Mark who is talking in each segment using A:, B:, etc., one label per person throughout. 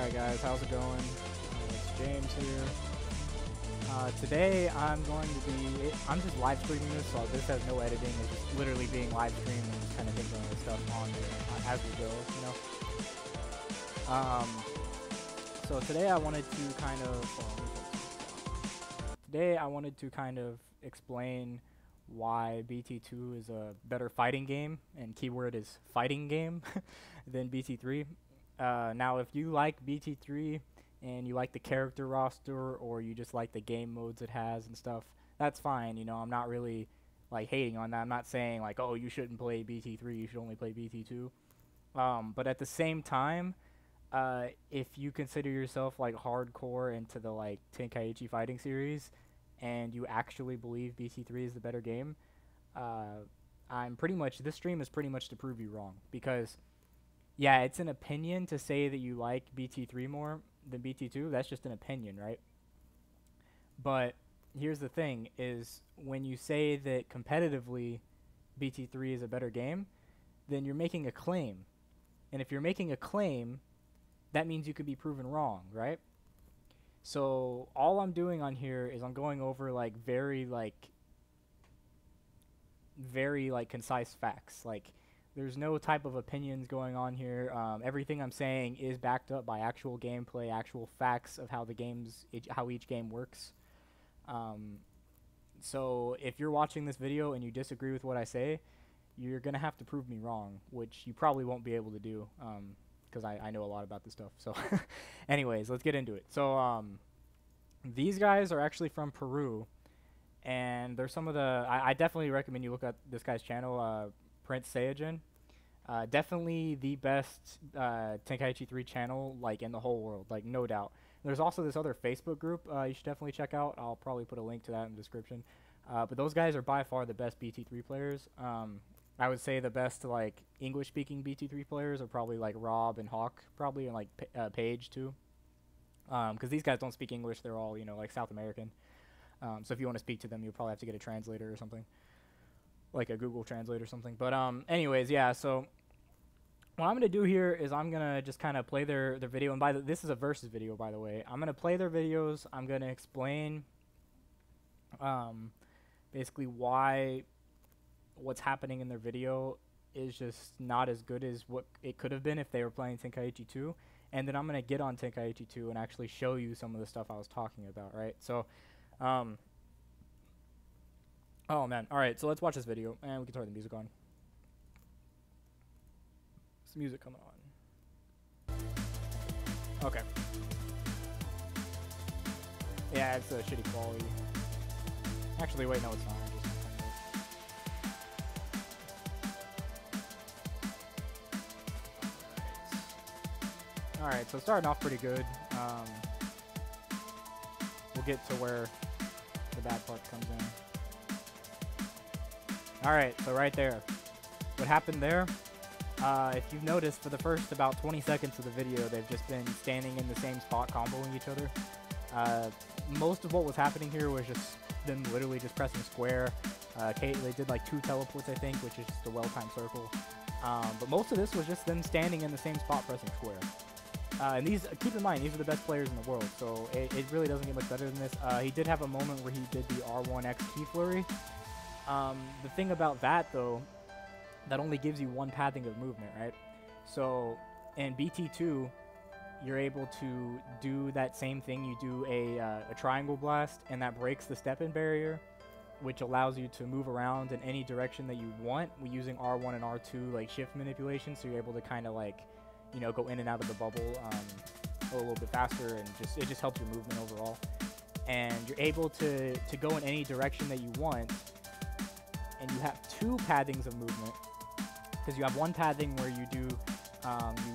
A: Alright guys, how's it going? It's James here. Today I'm just live streaming this, so this has no editing. It's just literally being live streamed and just kind of thinking of the stuff on there as we go, you know? So today I wanted to kind of explain why BT2 is a better fighting game, and keyword is fighting game, than BT3. Now, if you like BT3 and you like the character roster, or you just like the game modes it has and stuff, that's fine. You know, I'm not really like hating on that. I'm not saying like, oh, you shouldn't play BT3, you should only play BT2. But at the same time, if you consider yourself like hardcore into the like Tenkaichi fighting series, and you actually believe BT3 is the better game, this stream is pretty much to prove you wrong. Because, yeah, it's an opinion to say that you like BT3 more than BT2. That's just an opinion, right? But here's the thing, is when you say that competitively BT3 is a better game, then you're making a claim. And if you're making a claim, that means you could be proven wrong, right? So all I'm doing on here is I'm going over like very concise facts. Like, there's no type of opinions going on here. Everything I'm saying is backed up by actual gameplay, actual facts of how how each game works. So if you're watching this video and you disagree with what I say, you're gonna have to prove me wrong, which you probably won't be able to do. Because I know a lot about this stuff. So anyways, let's get into it. So these guys are actually from Peru, and they're some of the I definitely recommend you look at this guy's channel, Prince Saiyajin. Definitely the best Tenkaichi 3 channel like in the whole world, like no doubt. There's also this other Facebook group you should definitely check out. I'll probably put a link to that in the description. But those guys are by far the best BT3 players. I would say the best like English-speaking BT3 players are probably like Rob and Hawk, probably, and like Paige too. Because these guys don't speak English; they're all, you know, like South American. So if you want to speak to them, you'll probably have to get a translator or something, like a Google Translate or something. But anyways, yeah. So what I'm gonna do here is I'm gonna just kind of play their video. And this is a versus video, by the way. I'm gonna play their videos. I'm gonna explain basically why what's happening in their video is just not as good as what it could have been if they were playing Tenkaichi 2. And then I'm going to get on Tenkaichi 2 and actually show you some of the stuff I was talking about, right? So, oh man. Alright, so let's watch this video, and we can turn the music on. Is the music coming on? Okay. Yeah, it's a shitty quality. Actually, wait, no, it's not. Alright, so starting off pretty good. We'll get to where the bad part comes in. Alright, so right there. What happened there, if you've noticed, for the first about 20 seconds of the video, they've just been standing in the same spot, comboing each other. Most of what was happening here was just them literally just pressing square. They did like 2 teleports, I think, which is just a well-timed circle. But most of this was just them standing in the same spot, pressing square. And keep in mind, these are the best players in the world, so it really doesn't get much better than this. He did have a moment where he did the R1X key flurry. The thing about that, though, that only gives you one pathing of movement, right? So in BT2, you're able to do that same thing. You do a triangle blast, and that breaks the step-in barrier, which allows you to move around in any direction that you want. We're using R1 and R2 like shift manipulation, so you're able to kind of like, you know, go in and out of the bubble a little bit faster, and it just helps your movement overall. And you're able to go in any direction that you want, and you have 2 pathings of movement, because you have one pathing where you do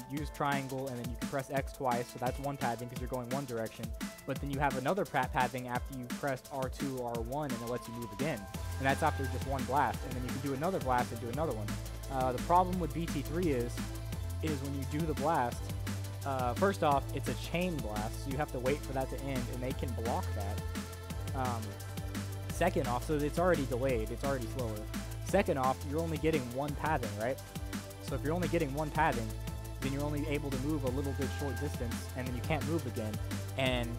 A: you use triangle, and then you can press X twice, so that's one pathing because you're going one direction. But then you have another pathing after you've pressed R2 or R1, and it lets you move again, and that's after just one blast. And then you can do another blast and do another one. The problem with BT3 is when you do the blast, first off, it's a chain blast, so you have to wait for that to end, and they can block that. Second off, so it's already delayed, it's already slower. Second off, you're only getting one pathing, right? So if you're only getting one pathing, then you're only able to move a little bit short distance, and then you can't move again. And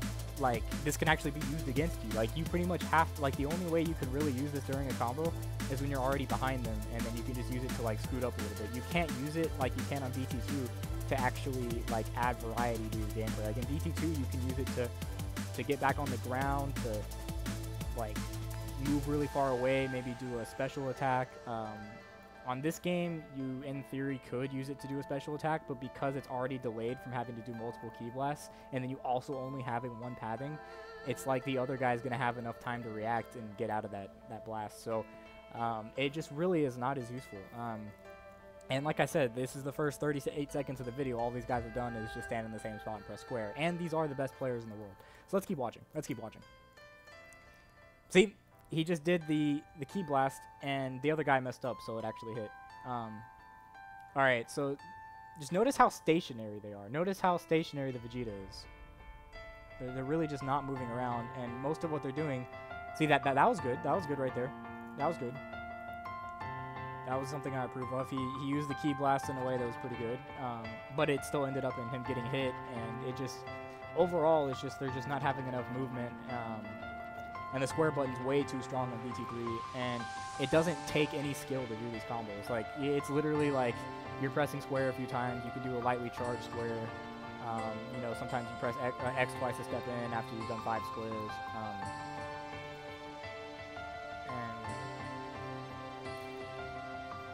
A: like, this can actually be used against you. Like, you pretty much have to, like, the only way you can really use this during a combo is when you're already behind them, and then you can just use it to like scoot up a little bit. You can't use it like you can on BT2 to actually like add variety to your gameplay. Like in BT2, you can use it to get back on the ground, to like move really far away, maybe do a special attack. On this game, you in theory could use it to do a special attack, but because it's already delayed from having to do multiple key blasts, and then you also only having one pathing, it's like the other guy's gonna have enough time to react and get out of that blast. So it just really is not as useful. And like I said, this is the first 38 seconds of the video. All these guys have done is just stand in the same spot and press square. And these are the best players in the world. So let's keep watching. Let's keep watching. See? He just did the key blast, and the other guy messed up, so it actually hit. Alright, so just notice how stationary they are. Notice how stationary the Vegeta is. They're really just not moving around, and most of what they're doing... See, that was good. That was good right there. That was good. That was something I approve of. He used the key blast in a way that was pretty good, but it still ended up in him getting hit, and it just... Overall, it's just they're just not having enough movement. And the square button's way too strong on BT3, and it doesn't take any skill to do these combos. Like, it's literally like you're pressing square a few times. You can do a lightly charged square. You know, sometimes you press X twice to step in after you've done 5 squares. And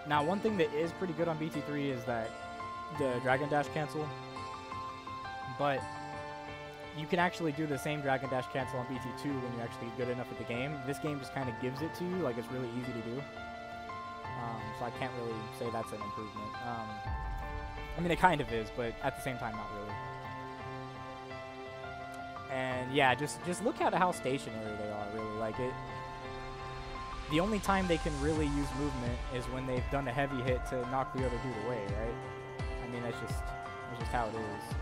A: now, one thing that is pretty good on BT3 is that the Dragon Dash cancel, but you can actually do the same Dragon Dash cancel on BT2 when you're actually good enough at the game. This game just kind of gives it to you, like it's really easy to do. So I can't really say that's an improvement. I mean, it kind of is, but at the same time, not really. And yeah, just look at how stationary they are, really. Like it. The only time they can really use movement is when they've done a heavy hit to knock the other dude away, right? I mean, that's just how it is.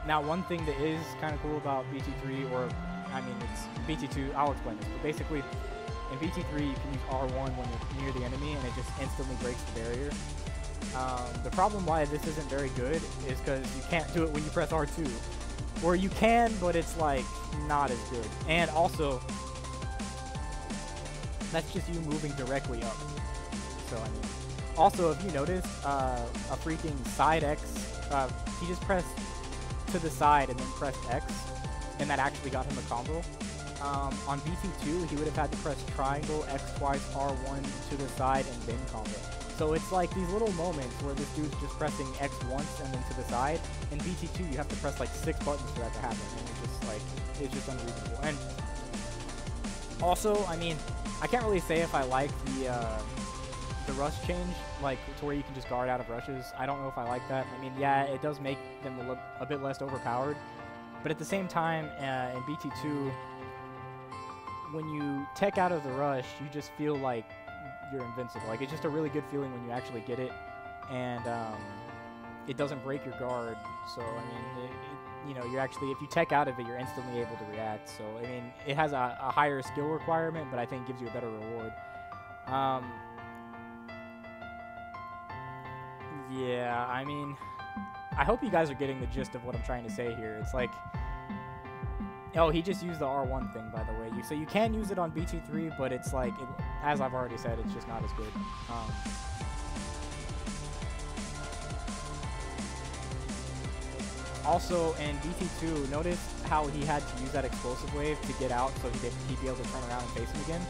A: Now, one thing that is kind of cool about BT3, or, I mean, it's BT2, I'll explain this, but basically, in BT3, you can use R1 when you're near the enemy, and it just instantly breaks the barrier. The problem why this isn't very good is because you can't do it when you press R2. Or you can, but it's, like, not as good. And also, that's just you moving directly up. So, I mean, also, if you notice, a freaking side X, he just pressed to the side and then pressed X, and that actually got him a combo. On BT2, he would have had to press triangle, X twice, R1 to the side, and then combo. So it's like these little moments where this dude's just pressing X once and then to the side. In BT2, you have to press like 6 buttons for that to happen, and it's just unreasonable. And also, I mean, I can't really say if I like the rush change, like to where you can just guard out of rushes. I don't know if I like that. I mean, yeah, it does make them look a bit less overpowered, but at the same time, in BT2, when you tech out of the rush, you just feel like you're invincible. Like, it's just a really good feeling when you actually get it, and it doesn't break your guard. So, I mean, you know, you're actually, if you tech out of it, you're instantly able to react. So, I mean, it has a higher skill requirement, but I think gives you a better reward. Yeah, I mean, I hope you guys are getting the gist of what I'm trying to say here. It's like, oh, he just used the R1 thing, by the way. So you can use it on BT3, but it's like, as I've already said, it's just not as good. Also, in BT2, notice how he had to use that explosive wave to get out so he'd be able to turn around and face him again.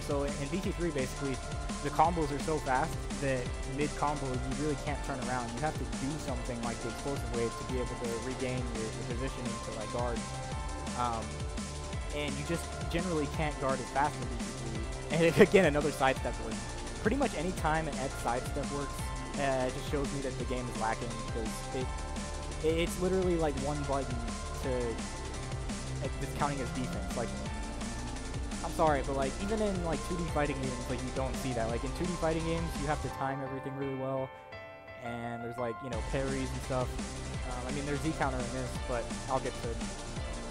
A: So in BT3, basically, the combos are so fast that mid-combo, you really can't turn around. You have to do something like the explosive wave to be able to regain your positioning to like guard. And you just generally can't guard as fast in BT3. And again, another sidestep works. Pretty much any time an X sidestep works, it just shows me that the game is lacking, because it's literally like one button to it's counting as defense. Like, I'm sorry, but like even in like 2D fighting games, like you don't see that. Like in 2D fighting games, you have to time everything really well, and there's like, you know, parries and stuff. I mean, there's Z counter in this, but I'll get to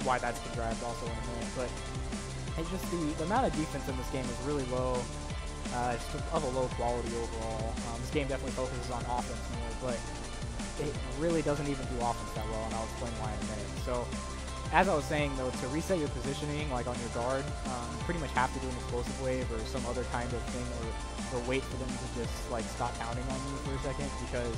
A: why that's contrived also in a minute. But it's just the amount of defense in this game is really low. It's of a low quality overall. This game definitely focuses on offense more, but it really doesn't even do offense that well, and I'll explain why in a minute. So, as I was saying though, to reset your positioning, like on your guard, you pretty much have to do an explosive wave or some other kind of thing, or wait for them to just like stop pounding on you for a second, because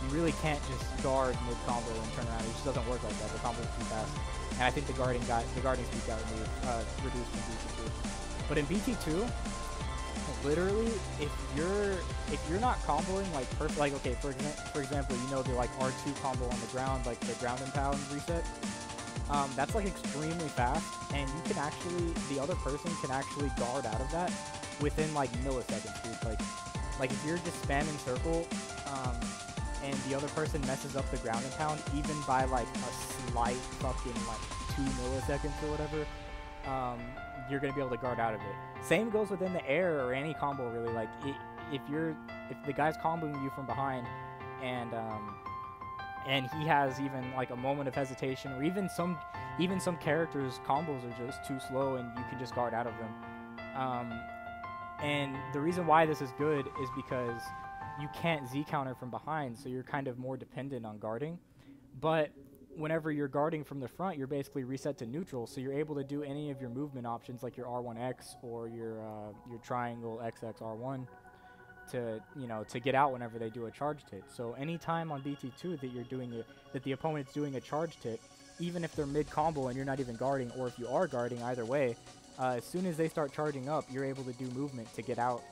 A: you really can't just guard mid-combo and turn around. It just doesn't work like that. The combo is too fast. And I think the guarding speed got reduced from BT2. But in BT2, literally, if you're not comboing like perfect, like okay, for example, you know the like R2 combo on the ground, like the ground and pound reset. That's like extremely fast, and you can actually, the other person can actually guard out of that within like milliseconds, dude. Like if you're just spamming circle, and the other person messes up the ground and pound, even by like a slight fucking like 2 milliseconds or whatever, you're gonna be able to guard out of it. Same goes within the air or any combo really. Like if the guy's comboing you from behind, and he has even like a moment of hesitation, or even some characters' combos are just too slow and you can just guard out of them. And the reason why this is good is because you can't Z counter from behind, so you're kind of more dependent on guarding. But whenever you're guarding from the front, you're basically reset to neutral, so you're able to do any of your movement options like your R1X or your triangle XX R1 to get out whenever they do a charge hit. So anytime on BT2 that the opponent's doing a charge hit, even if they're mid combo and you're not even guarding, or if you are guarding, either way, as soon as they start charging up, you're able to do movement to get out.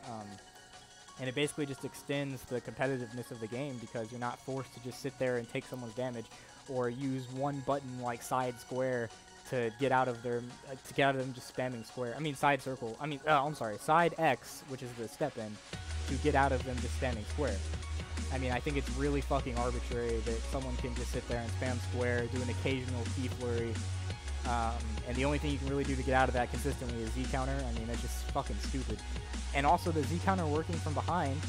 A: And it basically just extends the competitiveness of the game, because you're not forced to just sit there and take someone's damage, or use one button like side square to get out of them just spamming square. I mean side circle. I mean, I'm sorry, side X, which is the step in, to get out of them just spamming square. I mean, I think it's really fucking arbitrary that someone can just sit there and spam square, do an occasional key flurry, and the only thing you can really do to get out of that consistently is Z counter. I mean, that's just fucking stupid. And also the Z counter working from behind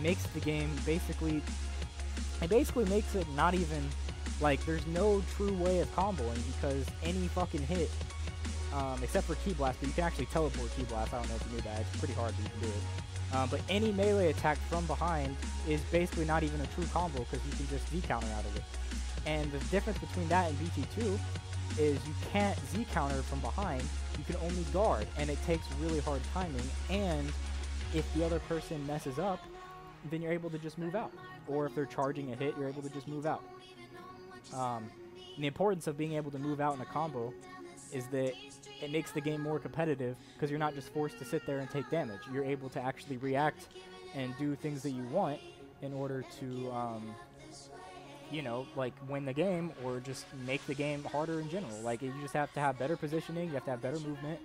A: makes the game basically makes it not even, like, there's no true way of comboing, because any fucking hit, except for Key Blast, but you can actually teleport Key Blast. I don't know if you knew that. It's pretty hard, but you can do it. But any melee attack from behind is basically not even a true combo, because you can just Z counter out of it. And the difference between that and BT2 is you can't Z counter from behind, you can only guard, and it takes really hard timing, and if the other person messes up, then you're able to just move out. Or if they're charging a hit, you're able to just move out. And the importance of being able to move out in a combo is that it makes the game more competitive, because you're not just forced to sit there and take damage. You're able to actually react and do things that you want in order to, like win the game, or just make the game harder in general. Like, you just have to have better positioning, you have to have better movement,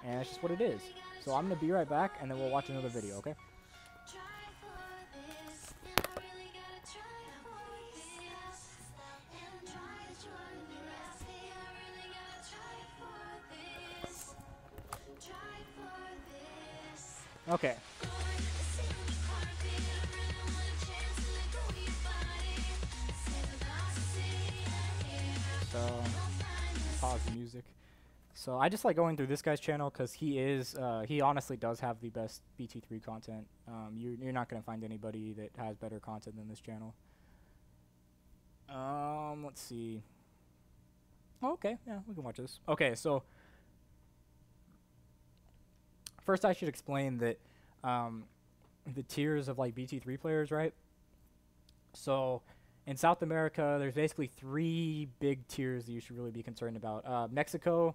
A: and that's just what it is. So I'm going to be right back, and then we'll watch another video, okay? Okay. So, pause the music. So I just like going through this guy's channel, because he honestly does have the best BT3 content. You're not going to find anybody that has better content than this channel. Let's see. Oh, okay, yeah, we can watch this. Okay, so first I should explain that the tiers of like BT3 players, right? So in South America, there's basically 3 big tiers that you should really be concerned about. Mexico,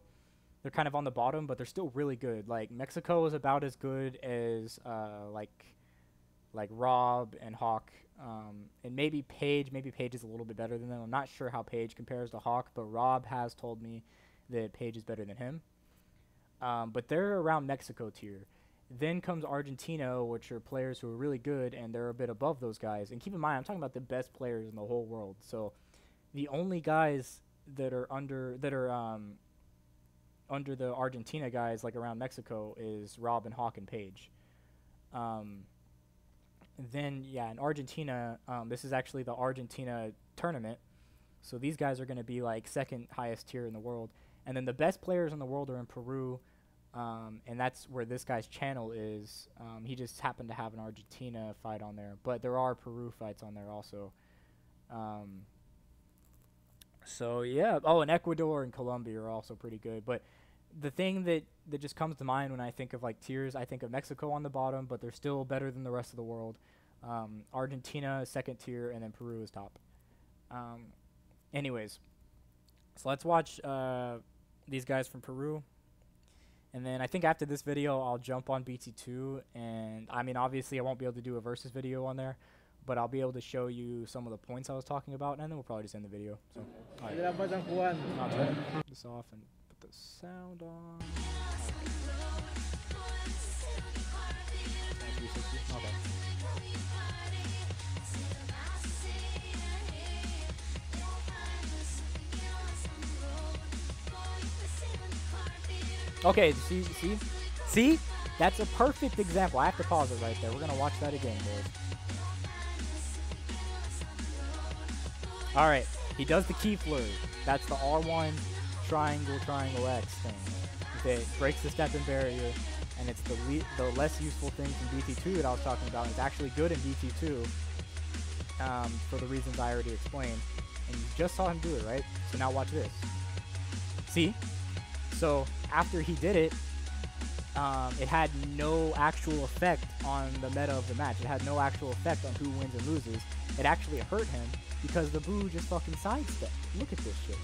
A: they're kind of on the bottom, but they're still really good. Like, Mexico is about as good as like Rob and Hawk, and maybe Paige. Maybe Paige is a little bit better than them. I'm not sure how Paige compares to Hawk, but Rob has told me that Paige is better than him. But they're around Mexico tier. Then comes Argentina, which are players who are really good, and they're a bit above those guys. And keep in mind, I'm talking about the best players in the whole world. So the only guys that are under the Argentina guys, like around Mexico, is Rob and Hawk and Paige. Then, yeah, in Argentina, this is actually the Argentina tournament. So these guys are going to be like second highest tier in the world. And then the best players in the world are in Peru, And that's where this guy's channel is. He just happened to have an Argentina fight on there, but there are Peru fights on there also. So yeah, oh, and Ecuador and Colombia are also pretty good. But the thing that just comes to mind when I think of like tiers, I think of Mexico on the bottom, but they're still better than the rest of the world. Argentina second tier, and then Peru is top. Anyways, so let's watch these guys from Peru. And then I think after this video, I'll jump on BT2. And I mean, obviously, I won't be able to do a versus video on there, but I'll be able to show you some of the points I was talking about, and then we'll probably just end the video. So, all right. I'll turn this off and put the sound on. Okay. Okay, see? That's a perfect example. I have to pause it right there. We're going to watch that again, boys. Alright, he does the key flurry. That's the R1 triangle X thing. That breaks the step and barrier, and it's the less useful thing from BT2 that I was talking about. It's actually good in BT2 for the reasons I already explained. And you just saw him do it, right? So now watch this. See? So after he did it, it had no actual effect on the meta of the match. It had no actual effect on who wins and loses. It actually hurt him because the Boo just fucking sidestepped. Look at this shit.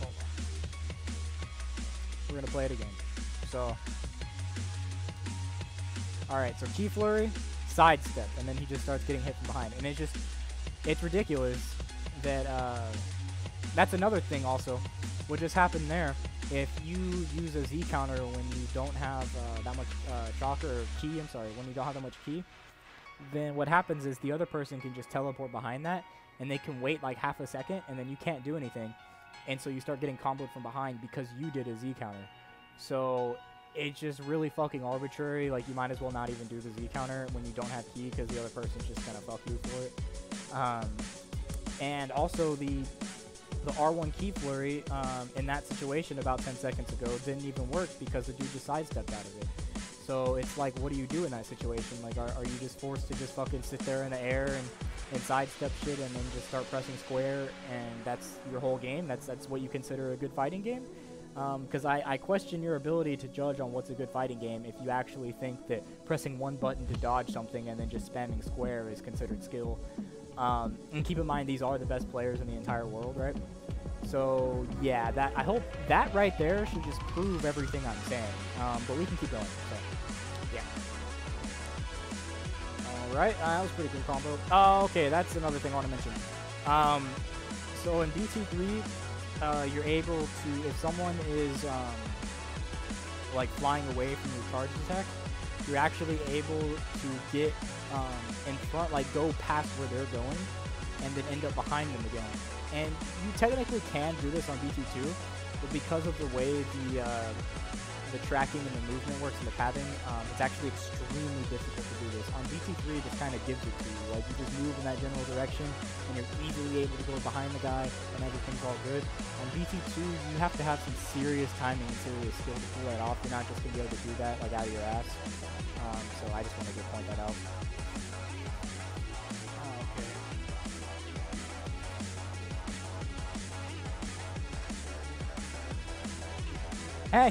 A: Hold on. We're gonna play it again. So, alright, so key flurry, sidestep, and then he just starts getting hit from behind. And it's ridiculous that, that's another thing also. What just happened there, if you use a Z counter when you don't have that much chalk or key, when you don't have that much key, then what happens is the other person can just teleport behind that, and they can wait like half a second, and then you can't do anything. And so you start getting comboed from behind because you did a Z counter. So it's just really fucking arbitrary. Like, you might as well not even do the Z counter when you don't have key because the other person's just gonna fuck you for it. And also the R1 key flurry in that situation about 10 seconds ago didn't even work because the dude just sidestepped out of it. So it's like, what do you do in that situation? Like, are you just forced to just fucking sit there in the air and sidestep shit and then just start pressing square and that's your whole game? That's what you consider a good fighting game? Because I question your ability to judge on what's a good fighting game if you actually think that pressing one button to dodge something and then just spamming square is considered skill. And keep in mind, these are the best players in the entire world, right? So yeah, I hope that right there should just prove everything I'm saying. But we can keep going. So yeah. All right, that was a pretty good combo. Oh, okay, that's another thing I want to mention. So in BT3, you're able to, if someone is like flying away from your charge attack, you're actually able to get in front, like go past where they're going, and then end up behind them again. And you technically can do this on BT2, but because of the way the tracking and the movement works and the pathing, it's actually extremely difficult to do this. On BT3, it just kind of gives it to you. Like, you just move in that general direction, and you're easily able to go behind the guy, and everything's all good. On BT2, you have to have some serious timing and serious skill to pull that off. You're not just going to be able to do that, like, out of your ass. So I just wanted to point that out.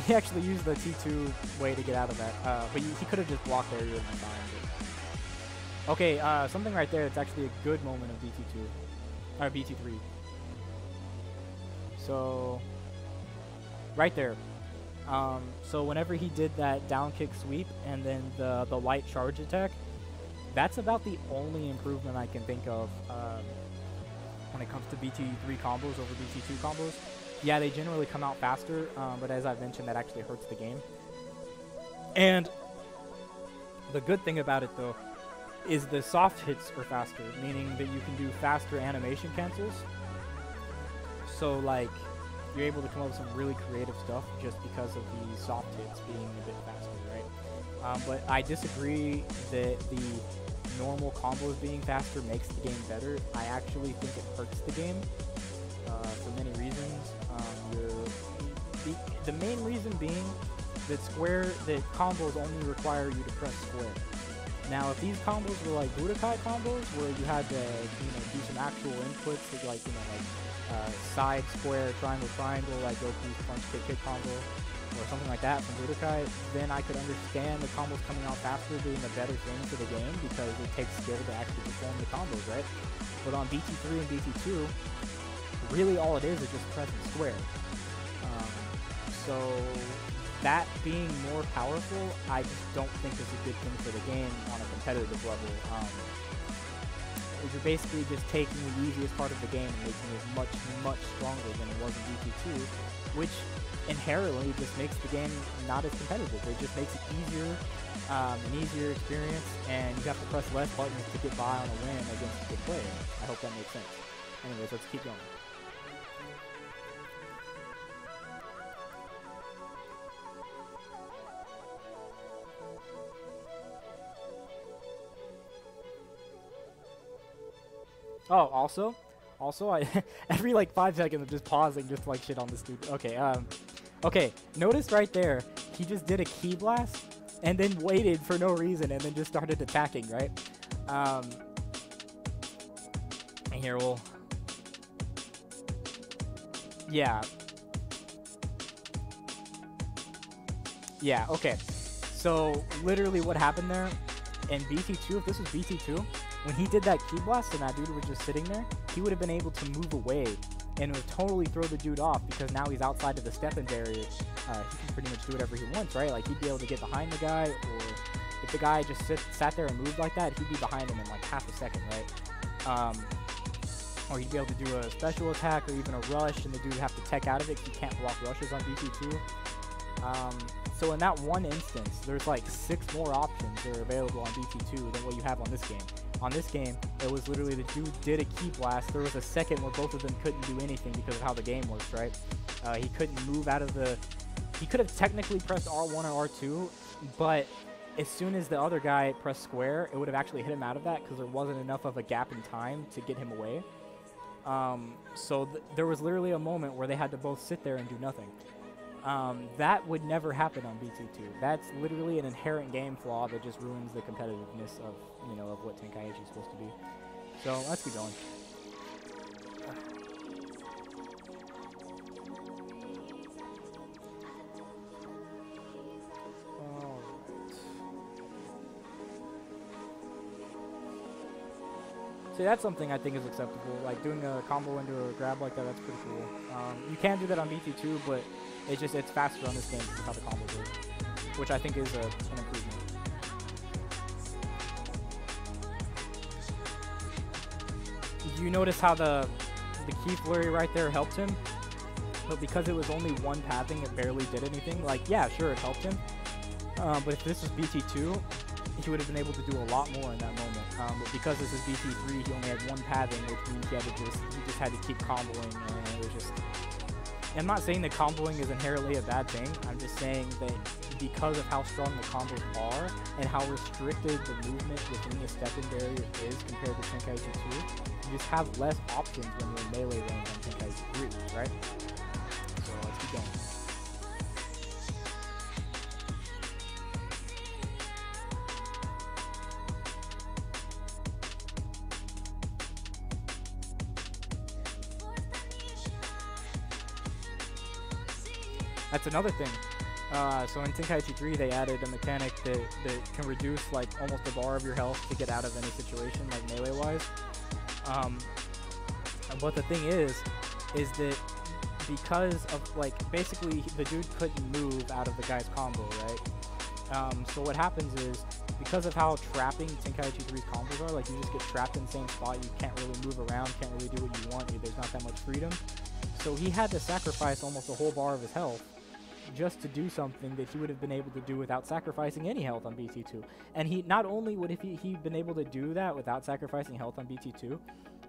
A: He actually used the T2 way to get out of that, but he could have just blocked area in time. But. Okay, something right there that's actually a good moment of BT2, or BT3. So, right there. So whenever he did that down kick sweep and then the light charge attack, that's about the only improvement I can think of when it comes to BT3 combos over BT2 combos. Yeah, they generally come out faster, but as I've mentioned, that actually hurts the game. And the good thing about it, though, is the soft hits are faster, meaning that you can do faster animation cancels. So, like, you're able to come up with some really creative stuff just because of the soft hits being a bit faster, right? But I disagree that the normal combos being faster makes the game better. I actually think it hurts the game for many reasons. the main reason being that combos only require you to press square. Now, if these combos were like Budokai combos, where you had to, do some actual inputs, like, side, square, triangle, triangle, like Goku's punch, kick, kick combo, or something like that from Budokai, then I could understand the combos coming out faster being a better thing for the game, because it takes skill to actually perform the combos, right? But on BT3 and BT2, really all it is just pressing square. So that being more powerful, I just don't think is a good thing for the game on a competitive level. You're basically just taking the easiest part of the game and making it much, much stronger than it was in BT2, which inherently just makes the game not as competitive. It just makes it easier, an easier experience, and you have to press less buttons to get by on a win against a good player. I hope that makes sense. Anyways, let's keep going. Oh, also, I every like 5 seconds I'm just pausing just to like shit on this dude. Okay, okay, notice right there, he just did a key blast and then waited for no reason and then just started attacking, right? And here yeah, okay. So literally what happened there in BT2, if this was BT2, when he did that key blast and that dude was just sitting there, he would have been able to move away and it would totally throw the dude off, because now he's outside of the step-in barrier. He can pretty much do whatever he wants, right? Like, he'd be able to get behind the guy, or if the guy just sat there and moved like that, he'd be behind him in like half a second, right? Or he'd be able to do a special attack or even a rush, and the dude would have to tech out of it because you can't block rushes on BT2. So in that one instance, there's like 6 more options that are available on BT2 than what you have on this game. On this game, it was literally the dude did a key blast. There was a second where both of them couldn't do anything because of how the game works, right? He couldn't move out of the... He could have technically pressed R1 or R2, but as soon as the other guy pressed square, it would have actually hit him out of that because there wasn't enough of a gap in time to get him away. So there was literally a moment where they had to both sit there and do nothing. That would never happen on BT2. That's literally an inherent game flaw that just ruins the competitiveness of, of what Tenkaichi is supposed to be. So let's keep going. See, that's something I think is acceptable. Like doing a combo into a grab like that, that's pretty cool. You can do that on BT2, but it's faster on this game because of how the combos work, which I think is an improvement. You notice how the key flurry right there helped him, but because it was only one pathing, it barely did anything. Like, yeah, sure, it helped him, but if this was BT2, he would have been able to do a lot more in that moment. But because this is BT3, he only had one pathing, which means he just had to keep comboing, and it was just... I'm not saying that comboing is inherently a bad thing. I'm just saying that because of how strong the combos are and how restricted the movement within the step-in barrier is compared to Tenkaichi 2, you just have less options when you're in melee range on Tenkaichi 3, right? So let's keep going. That's another thing. So in Tenkaichi 3, they added a mechanic that can reduce like almost a bar of your health to get out of any situation, like melee-wise. But the thing is that because of like basically the dude couldn't move out of the guy's combo, right? So what happens is because of how trapping Tenkaichi 3's combos are, like you just get trapped in the same spot, you can't really move around, can't really do what you want, there's not that much freedom. So he had to sacrifice almost a whole bar of his health just to do something that he would have been able to do without sacrificing any health on BT2. And he not only would he been able to do that without sacrificing health on BT2,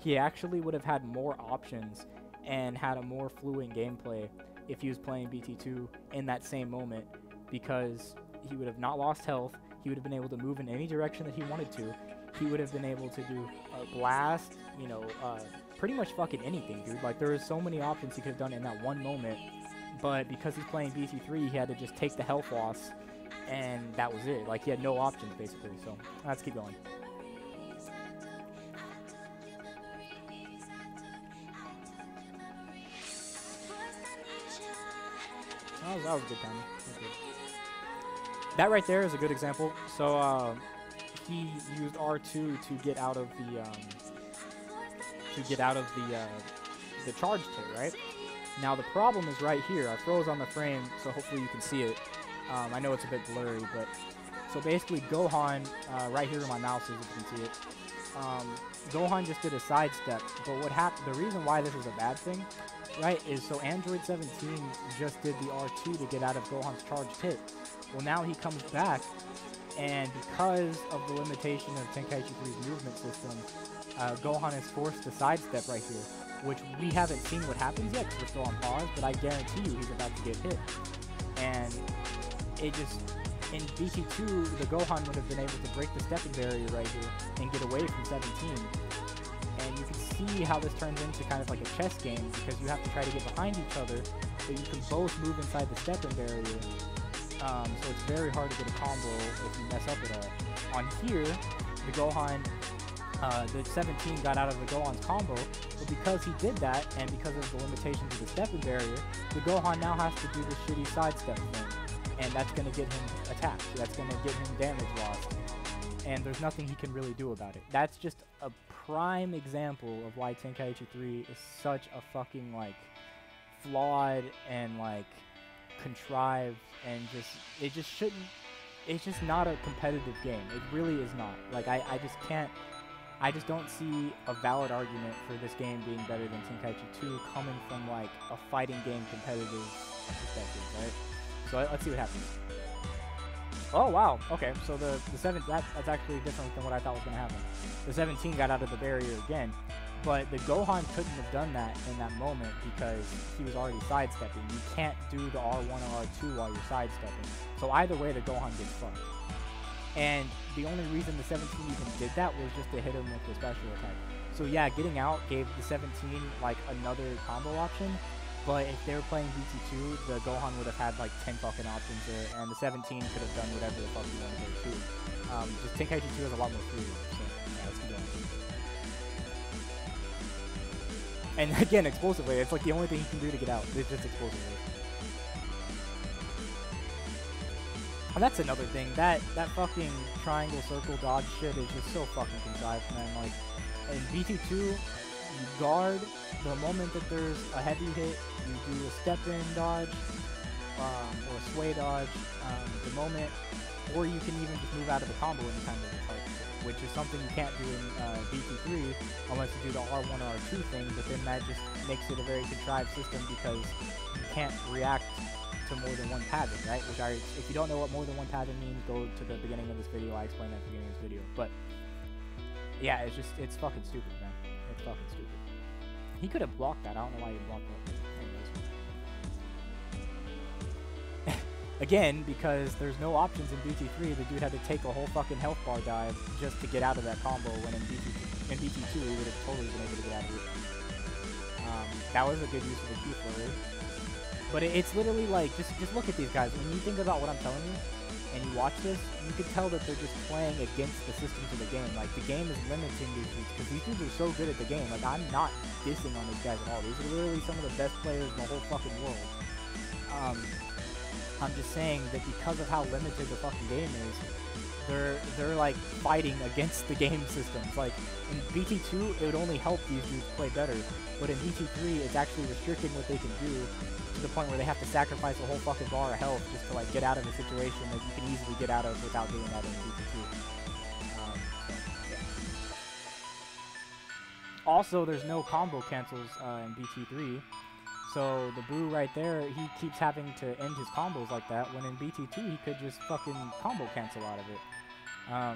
A: he actually would have had more options and had a more fluent gameplay if he was playing BT2 in that same moment, because he would have not lost health, he would have been able to move in any direction that he wanted to, he would have been able to do a blast, pretty much fucking anything, dude. Like, there are so many options he could have done in that one moment But because he's playing BT3, he had to just take the health loss, and that was it. Like, he had no options, basically. So, let's keep going. That was a good time. That right there is a good example. So, he used R2 to get out of the charge hit, right? Now the problem is right here. I froze on the frame, so hopefully you can see it. I know it's a bit blurry, but so basically Gohan, right here where my mouse is, if you can see it. Gohan just did a sidestep, but what happened? The reason why this is a bad thing, right, is so Android 17 just did the R2 to get out of Gohan's charged hit. Well, now he comes back, and because of the limitation of Tenkaichi 3's movement system, Gohan is forced to sidestep right here, which we haven't seen what happens yet because we're still on pause, but I guarantee you he's about to get hit. And it just, in BT2, the Gohan would have been able to break the stepping barrier right here and get away from 17. And you can see how this turns into kind of like a chess game because you have to try to get behind each other, but you can both move inside the stepping barrier. So it's very hard to get a combo if you mess up at all. On here, the Gohan, the 17 got out of the Gohan's combo, but because he did that, and because of the limitations of the stepping barrier, the Gohan now has to do the shitty sidestep thing, and that's going to get him attacked. That's going to get him damage lost, and there's nothing he can really do about it. That's just a prime example of why Tenkaichi 3 is such a fucking, like, flawed and, like, contrived, and it just shouldn't, it's just not a competitive game. It really is not. Like, I just don't see a valid argument for this game being better than Tenkaichi 2 coming from, like, a fighting game competitive perspective, right? So let's see what happens. Oh, wow. Okay, so the 7, that's actually different than what I thought was going to happen. The 17 got out of the barrier again, but the Gohan couldn't have done that in that moment because he was already sidestepping. You can't do the R1 or R2 while you're sidestepping. So either way, the Gohan gets fucked. And the only reason the 17 even did that was just to hit him with the special attack. So yeah, getting out gave the 17 like another combo option, but if they were playing BT2, the Gohan would have had like 10 fucking options there, and the 17 could have done whatever the fuck he wanted there too. Just Tenkaichi 2 has a lot more freedom, so yeah, let's keep going. And again, explosively, it's like the only thing he can do to get out. It's just explosively. And that's another thing. That fucking triangle circle dodge shit is just so fucking contrived, man. Like, in BT2, you guard the moment that there's a heavy hit. You do a step-in dodge, or a sway dodge, the moment, or you can even just move out of the combo anytime there's a target hit, which is something you can't do in BT3 unless you do the R1 or R2 thing, but then that just makes it a very contrived system because you can't react to more than one pattern, right? Which if you don't know what more than one pattern means, go to the beginning of this video. I explained that at the beginning of this video. But yeah, it's fucking stupid, man. It's fucking stupid. He could have blocked that. I don't know why he blocked that. Anyways. Again, because there's no options in BT3, the dude had to take a whole fucking health bar dive just to get out of that combo, when in BT2 he would have totally been able to get out of it. That was a good use of the key flurry. But it's literally like, just look at these guys. When you think about what I'm telling you, and you watch this, you can tell that they're just playing against the systems of the game. Like, the game is limiting these dudes, because these dudes are so good at the game. Like, I'm not dissing on these guys at all. These are literally some of the best players in the whole fucking world. I'm just saying that because of how limited the fucking game is, they're like fighting against the game systems. Like, in BT2, it would only help these dudes play better, but in BT3, it's actually restricting what they can do, to the point where they have to sacrifice a whole fucking bar of health just to, like, get out of a situation that you can easily get out of without doing that in BT2. Yeah. Also, there's no combo cancels in BT3, so the Boo right there, he keeps having to end his combos like that, when in BT2 he could just fucking combo cancel out of it. I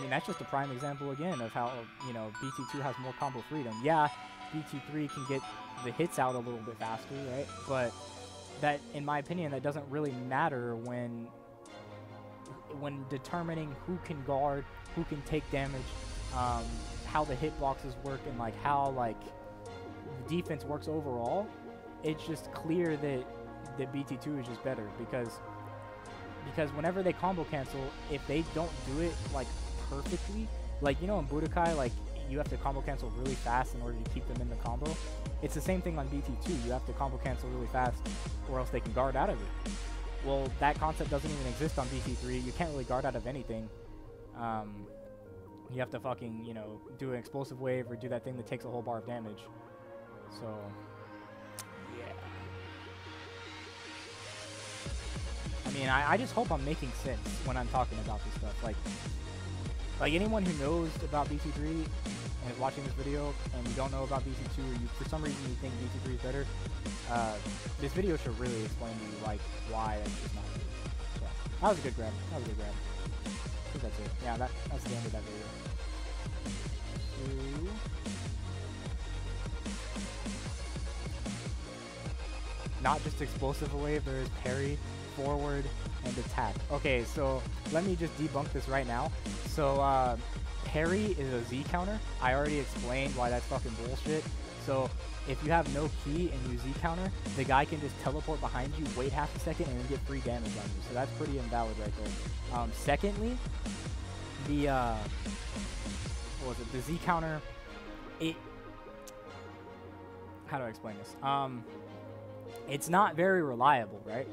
A: mean, that's just a prime example again of how, you know, BT2 has more combo freedom. Yeah, BT3 can get the hits out a little bit faster, right? But that, in my opinion, that doesn't really matter when determining who can guard, who can take damage, how the hitboxes work, and like how like the defense works overall. it's just clear that BT2 is just better because whenever they combo cancel, if they don't do it like perfectly, like you know in Budokai, like you have to combo cancel really fast in order to keep them in the combo. It's the same thing on BT2. You have to combo cancel really fast or else they can guard out of it. Well, that concept doesn't even exist on BT3. You can't really guard out of anything. You have to fucking, you know, do an explosive wave or do that thing that takes a whole bar of damage. So, yeah. I mean, I just hope I'm making sense when I'm talking about this stuff. Like anyone who knows about BT3 and is watching this video and you don't know about BT2 or you, for some reason you think BT3 is better, this video should really explain to you like why that's just not good. So, that was a good grab. That was a good grab. I think that's it. Yeah, that's the end of that video. Not just explosive wave, there is parry, forward, and attack. Okay, so let me just debunk this right now. So parry is a Z counter. I already explained why that's fucking bullshit. So if you have no key and you Z counter, the guy can just teleport behind you, wait half a second, and then get free damage on you. So that's pretty invalid right there. Secondly, the what was it? The Z counter. How do I explain this? It's not very reliable, right?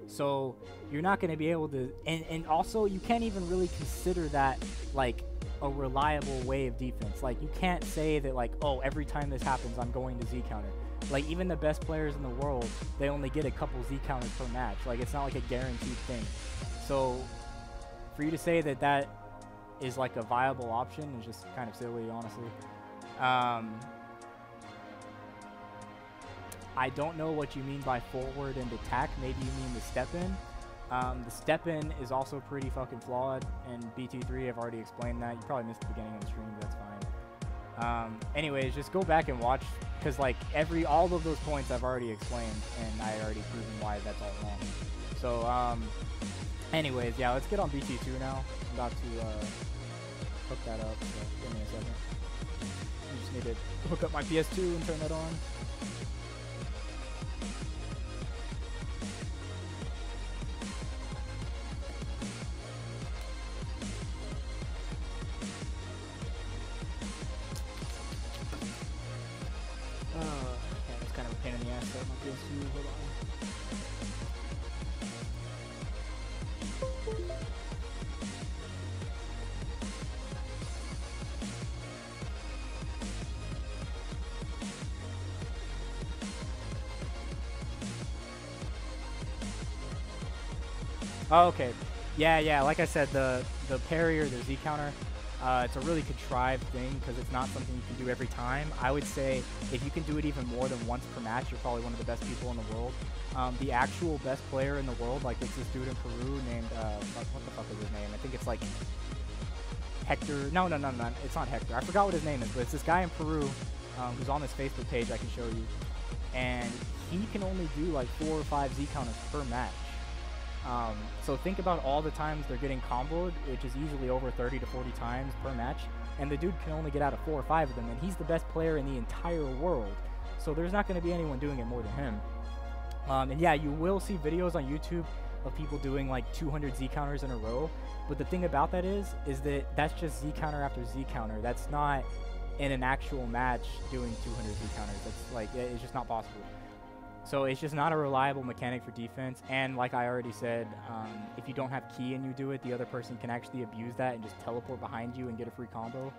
A: So you're not going to be able to, and also you can't even really consider that like a reliable way of defense. Like you can't say that like, oh, every time this happens, I'm going to Z counter. Like even the best players in the world, they only get a couple Z counters per match. Like it's not like a guaranteed thing. So for you to say that that is like a viable option is just kind of silly, honestly. I don't know what you mean by forward and attack. Maybe you mean the step in. The step in is also pretty fucking flawed, and BT3, I've already explained that. You probably missed the beginning of the stream, but that's fine. Anyways, just go back and watch, because like all of those points I've already explained, and I already proven why that's all wrong. So, anyways, yeah, let's get on BT2 now. I'm about to hook that up, so give me a second. I just need to hook up my PS2 and turn that on. It's kind of a pain in the ass to have my PS2. Hold on. Oh, okay. Yeah, like I said, the parry or the Z counter, it's a really contrived thing because it's not something you can do every time. I would say if you can do it even more than once per match, you're probably one of the best people in the world. The actual best player in the world, like it's this dude in Peru named, what the fuck is his name? I think it's like Hector. No, it's not Hector. I forgot what his name is, but it's this guy in Peru who's on this Facebook page I can show you. And he can only do like 4 or 5 Z counters per match. So think about all the times they're getting comboed, which is easily over 30 to 40 times per match, and the dude can only get out of 4 or 5 of them, and he's the best player in the entire world. So there's not going to be anyone doing it more than him. And yeah, you will see videos on YouTube of people doing like 200 Z counters in a row, but the thing about that is that that's just Z counter after Z counter. That's not in an actual match doing 200 Z counters. That's like, it's just not possible. So it's just not a reliable mechanic for defense, and like I already said, if you don't have key and you do it, the other person can actually abuse that and just teleport behind you and get a free combo.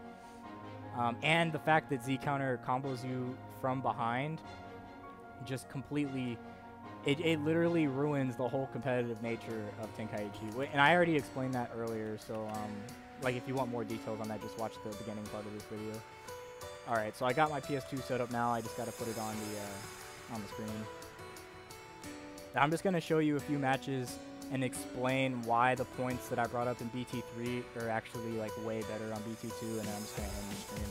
A: And the fact that Z counter combos you from behind just completely, it literally ruins the whole competitive nature of Tenkaichi. And I already explained that earlier, so like if you want more details on that, just watch the beginning part of this video. Alright, so I got my PS2 set up now, I just gotta put it on the screen. Now I'm just going to show you a few matches and explain why the points that I brought up in BT3 are actually like way better on BT2, and then I'm just going to end the stream.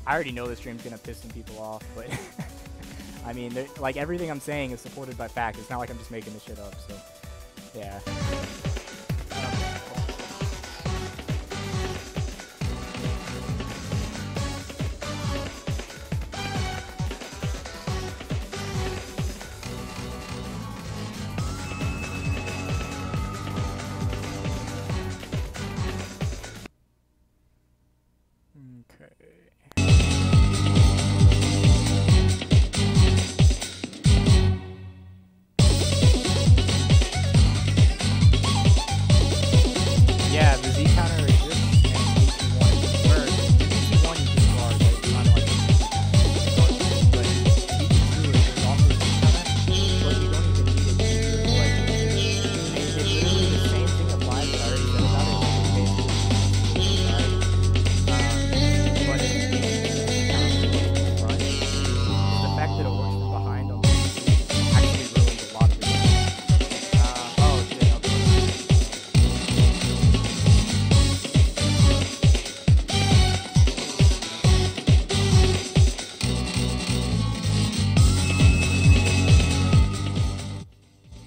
A: I already know this stream's going to piss some people off, but I mean, like everything I'm saying is supported by fact. It's not like I'm just making this shit up, so yeah.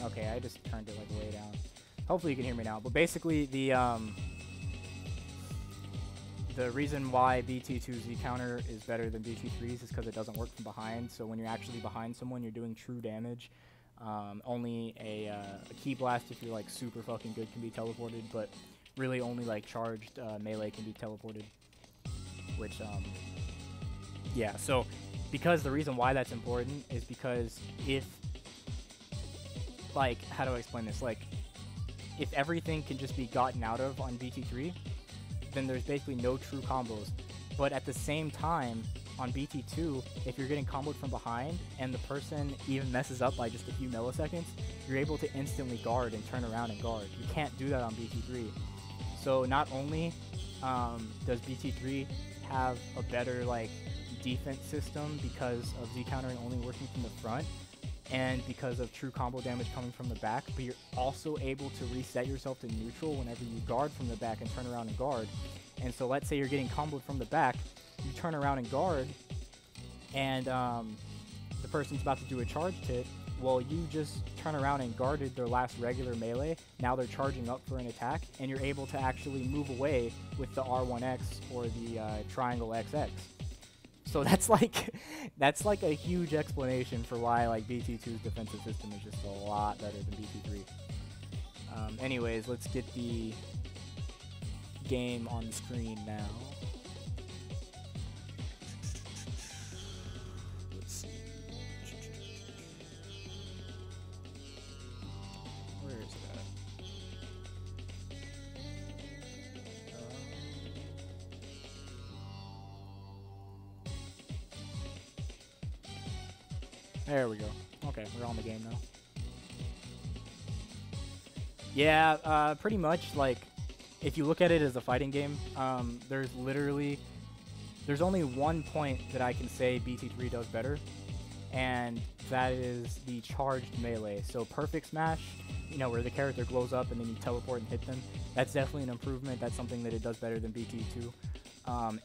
A: Okay, I just turned it like way down. Hopefully you can hear me now. But basically, the reason why BT2's Z counter is better than BT3's is because it doesn't work from behind. So when you're actually behind someone, you're doing true damage. Only a key blast, if you're like super fucking good, can be teleported, but really only like charged melee can be teleported. Which yeah. So because the reason why that's important is because if, like, how do I explain this? Like, if everything can just be gotten out of on BT3, then there's basically no true combos. But at the same time, on BT2, if you're getting comboed from behind and the person even messes up by just a few milliseconds, you're able to instantly guard and turn around and guard. You can't do that on BT3. So not only does BT3 have a better like defense system because of Z countering only working from the front, and because of true combo damage coming from the back, but you're also able to reset yourself to neutral whenever you guard from the back and turn around and guard. And so let's say you're getting comboed from the back, you turn around and guard, and the person's about to do a charged hit. Well, you just turn around and guarded their last regular melee. Now they're charging up for an attack, and you're able to actually move away with the R1X or the triangle XX. So that's like a huge explanation for why like BT2's defensive system is just a lot better than BT3. Anyways, let's get the game on the screen now. Let's see. Where is it at? There we go. Okay, we're on the game now. Yeah, pretty much, like, if you look at it as a fighting game, there's only one point that I can say BT3 does better, and that is the charged melee. So perfect smash, you know, where the character glows up and then you teleport and hit them, that's definitely an improvement. That's something that it does better than BT2.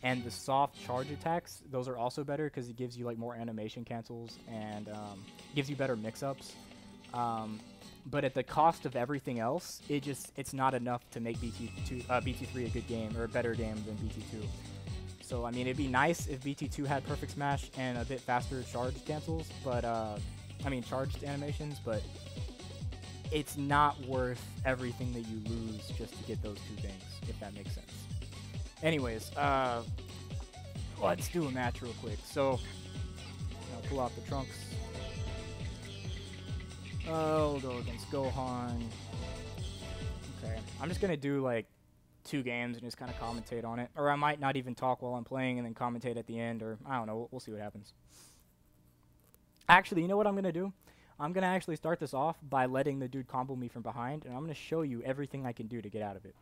A: And the soft charge attacks, those are also better because it gives you like more animation cancels and gives you better mix-ups. But at the cost of everything else, it's not enough to make BT3 a good game or a better game than BT2. So I mean, it'd be nice if BT2 had perfect smash and a bit faster charge cancels, but charged animations, but it's not worth everything that you lose just to get those two things, if that makes sense. Anyways, let's do a match real quick. So, I'll pull out the trunks. We'll go against Gohan. Okay, I'm just gonna do like 2 games and just kind of commentate on it. Or I might not even talk while I'm playing and then commentate at the end, or I don't know, we'll see what happens. Actually, you know what I'm gonna do? I'm gonna actually start this off by letting the dude combo me from behind, and I'm gonna show you everything I can do to get out of it.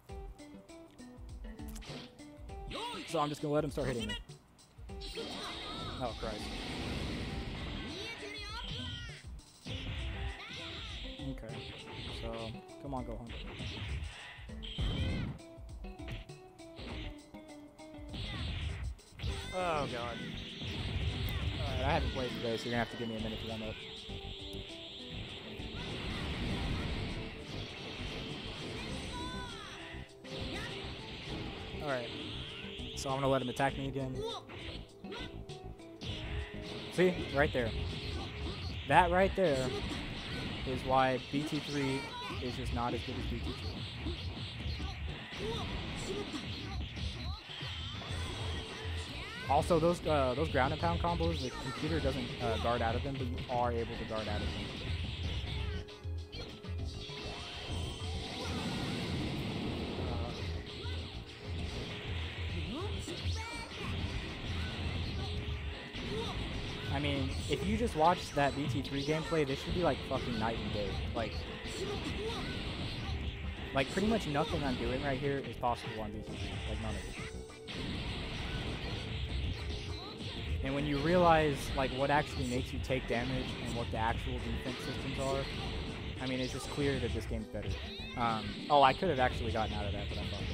A: So I'm just gonna let him start hitting me. Oh Christ. Okay, so come on, Gohan. Oh god. Alright, I haven't played today, so you're gonna have to give me a minute to warm up. Alright. So I'm gonna let him attack me again. See? Right there. That right there is why BT3 is just not as good as BT2. Also, those ground and pound combos, the computer doesn't guard out of them, but you are able to guard out of them. I mean, if you just watch that BT3 gameplay, this should be like fucking night and day. Like pretty much nothing I'm doing right here is possible on BT3. Like none of it. And when you realize like what actually makes you take damage and what the actual defense systems are, I mean, it's just clear that this game's better. Oh, I could have actually gotten out of that, but I thought that.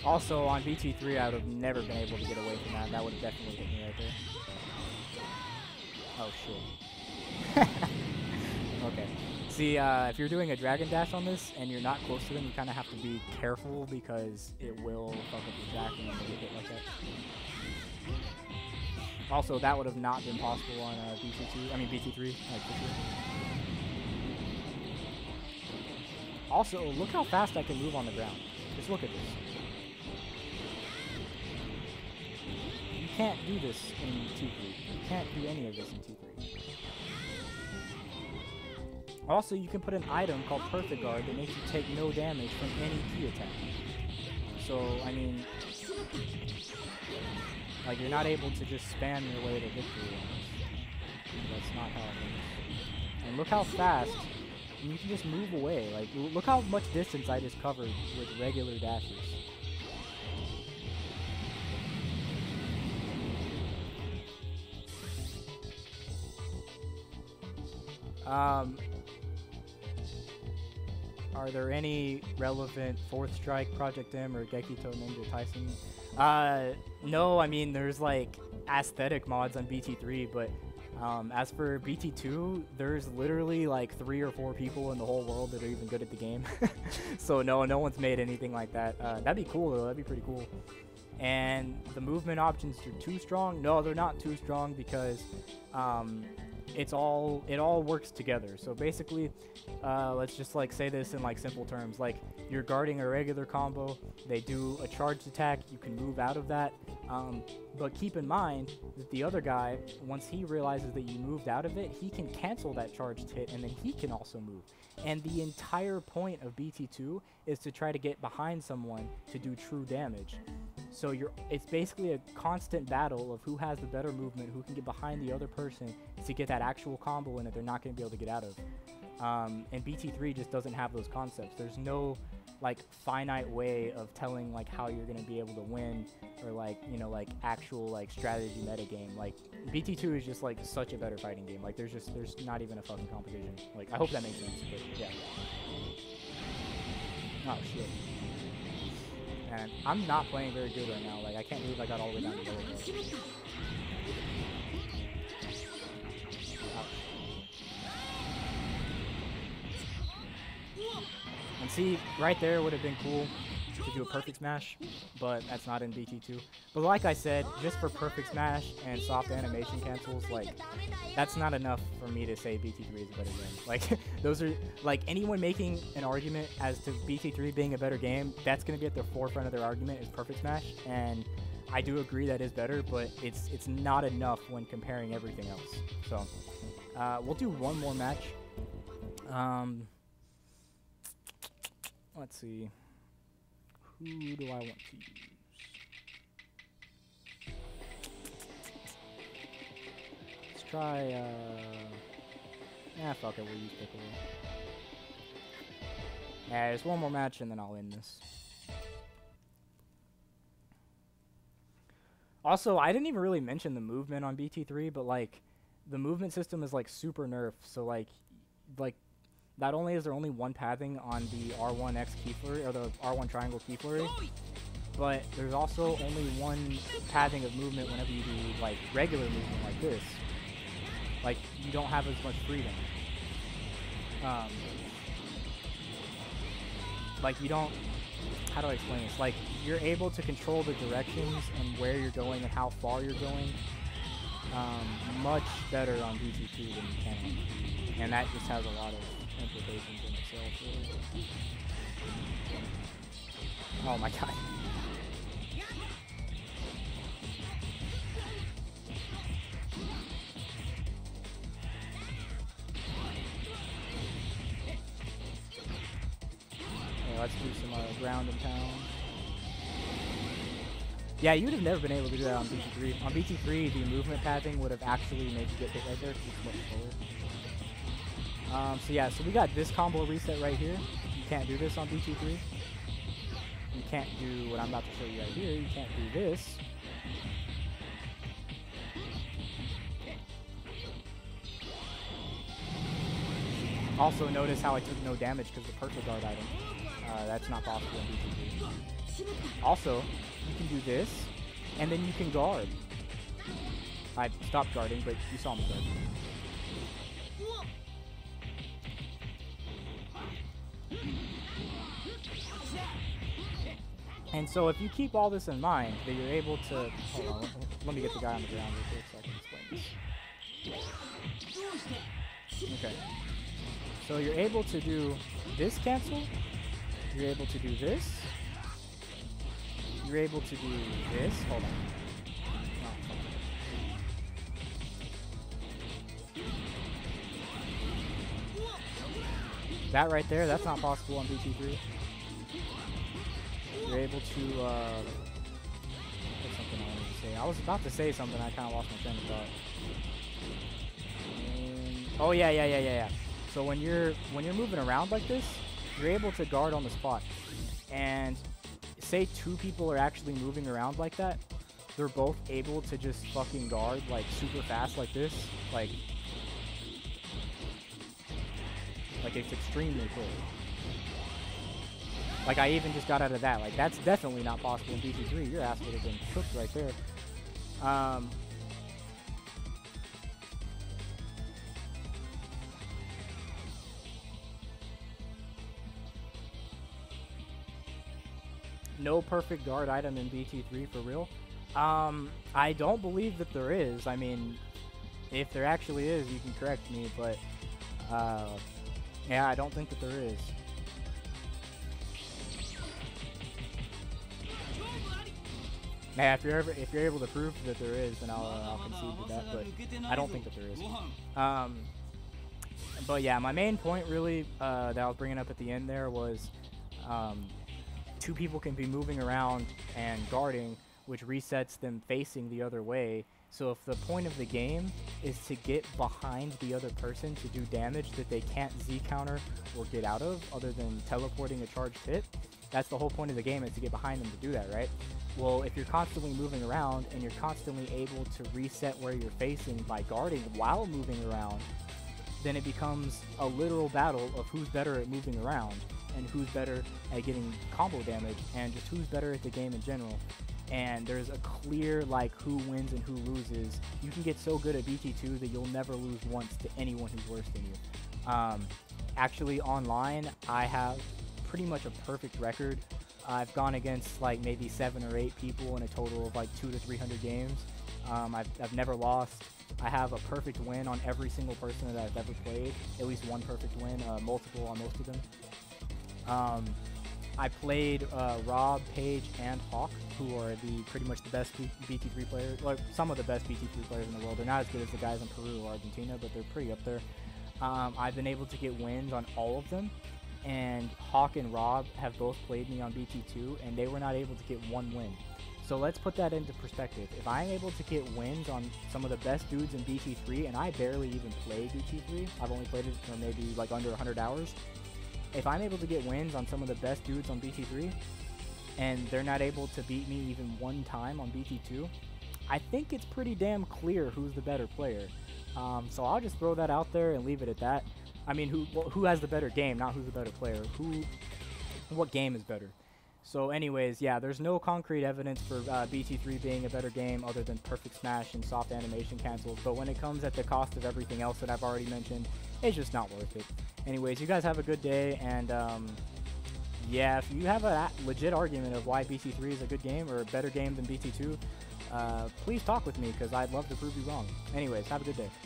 A: Also, on BT3, I would have never been able to get away from that. That would have definitely hit me right there. Oh, shit. Okay. See, if you're doing a dragon dash on this and you're not close to them, you kind of have to be careful because it will fuck up your tracking when you get hit like that. Also, that would have not been possible on BT2. I mean BT3. Also, look how fast I can move on the ground. Just look at this. You can't do this in T3. You can't do any of this in T3. Also, you can put an item called Perfect Guard that makes you take no damage from any key attack. So, I mean, like, you're not able to just spam your way to victory on this. That's not how it works. And look how fast, and you can just move away. Like, look how much distance I just covered with regular dashes. Are there any relevant Fourth Strike, Project M, or Gekito Ninja Tyson? No, I mean, there's like aesthetic mods on BT3, but as for BT2, there's literally like 3 or 4 people in the whole world that are even good at the game. So no one's made anything like that. That'd be cool though, that'd be pretty cool. And the movement options are too strong? No, they're not too strong because it all works together. So basically, let's just like say this in like simple terms. Like, you're guarding a regular combo, they do a charged attack, you can move out of that. But keep in mind that the other guy, once he realizes that you moved out of it, he can cancel that charged hit and then he can also move. And the entire point of BT2 is to try to get behind someone to do true damage. So it's basically a constant battle of who has the better movement, who can get behind the other person to get that actual combo in that they're not going to be able to get out of. And BT3 just doesn't have those concepts. There's no like finite way of telling like how you're going to be able to win, or like, you know, like actual like strategy meta game. Like, BT2 is just like such a better fighting game. Like, there's not even a fucking competition. Like, I hope that makes sense, but yeah. Oh shit. And I'm not playing very good right now. Like, I can't believe I got all the way down to lower. And see, right there would have been cool to do a perfect smash, but that's not in BT2. But like I said, just for perfect smash and soft animation cancels, like, that's not enough for me to say BT3 is a better game. Like, those are, like, anyone making an argument as to BT3 being a better game, that's going to be at the forefront of their argument is perfect smash, and I do agree that is better, but it's not enough when comparing everything else. So, we'll do one more match. Let's see. Who do I want to use? Let's try, fuck it, we'll use Piccolo. Yeah, there's one more match and then I'll end this. Also, I didn't even really mention the movement on BT3, but like, the movement system is like super nerfed, so like, not only is there only one pathing on the R1X key flurry, or the R1 triangle key flurry, but there's also only one pathing of movement whenever you do like regular movement like this. Like, you don't have as much freedom. Like, you don't, how do I explain this? Like, you're able to control the directions and where you're going and how far you're going much better on BT2 than you can on BT3. And that just has a lot of implications in itself, really. Oh my god. Okay, let's do some ground and pound. Yeah, you would have never been able to do that on BT3. On BT3, the movement pathing would have actually made you get hit right there because it's much slower. So yeah, so we got this combo reset right here. You can't do this on BT3. You can't do what I'm about to show you right here. You can't do this. Also notice how I took no damage because of the Perfect Guard item. That's not possible in BT3. Also, you can do this, and then you can guard. I stopped guarding, but you saw me guard. And so if you keep all this in mind, that you're able to... Hold on, let me get the guy on the ground real quick so I can explain this. Okay. So you're able to do this cancel. You're able to do this. You're able to do this. Hold on. That right there, that's not possible on BT3. You're able to, what's something I wanted to say? I was about to say something, I kind of lost my train of thought. Oh yeah. So when you're moving around like this, you're able to guard on the spot. And say two people are actually moving around like that, they're both able to just fucking guard like super fast like this. Like it's extremely cool. Like I even just got out of that. Like that's definitely not possible in BT3. Your ass would have been cooked right there. No perfect guard item in BT3 for real. I don't believe that there is. I mean, if there actually is, you can correct me, but yeah, I don't think that there is. Yeah, if you're able to prove that there is, then I'll concede to that, but I don't think that there is. But yeah, my main point really that I was bringing up at the end there was two people can be moving around and guarding, which resets them facing the other way. So if the point of the game is to get behind the other person to do damage that they can't Z counter or get out of, other than teleporting a charged hit, that's the whole point of the game, is to get behind them to do that, right? Well, if you're constantly moving around and you're constantly able to reset where you're facing by guarding while moving around, then it becomes a literal battle of who's better at moving around and who's better at getting combo damage and just who's better at the game in general. And there's a clear, like, who wins and who loses. You can get so good at BT2 that you'll never lose once to anyone who's worse than you. Actually, online, I have pretty much a perfect record. I've gone against, like, maybe 7 or 8 people in a total of, like, 200 to 300 games. I've never lost. I have a perfect win on every single person that I've ever played. At least one perfect win, multiple on most of them. I played Rob, Paige, and Hawk, who are pretty much the best BT3 players, like some of the best BT3 players in the world. They're not as good as the guys in Peru or Argentina, but they're pretty up there. I've been able to get wins on all of them, and Hawk and Rob have both played me on BT2, and they were not able to get one win. So let's put that into perspective. If I'm able to get wins on some of the best dudes in BT3, and I barely even play BT3, I've only played it for maybe like under 100 hours. If I'm able to get wins on some of the best dudes on BT3, and they're not able to beat me even one time on BT2, I think it's pretty damn clear who's the better player. So I'll just throw that out there and leave it at that. I mean, who has the better game, not who's the better player. What game is better? So anyways, yeah, there's no concrete evidence for BT3 being a better game other than perfect smash and soft animation cancels, but when it comes at the cost of everything else that I've already mentioned, it's just not worth it. Anyways, you guys have a good day, and yeah, if you have a legit argument of why BT3 is a good game or a better game than BT2, please talk with me, because I'd love to prove you wrong. Anyways, have a good day.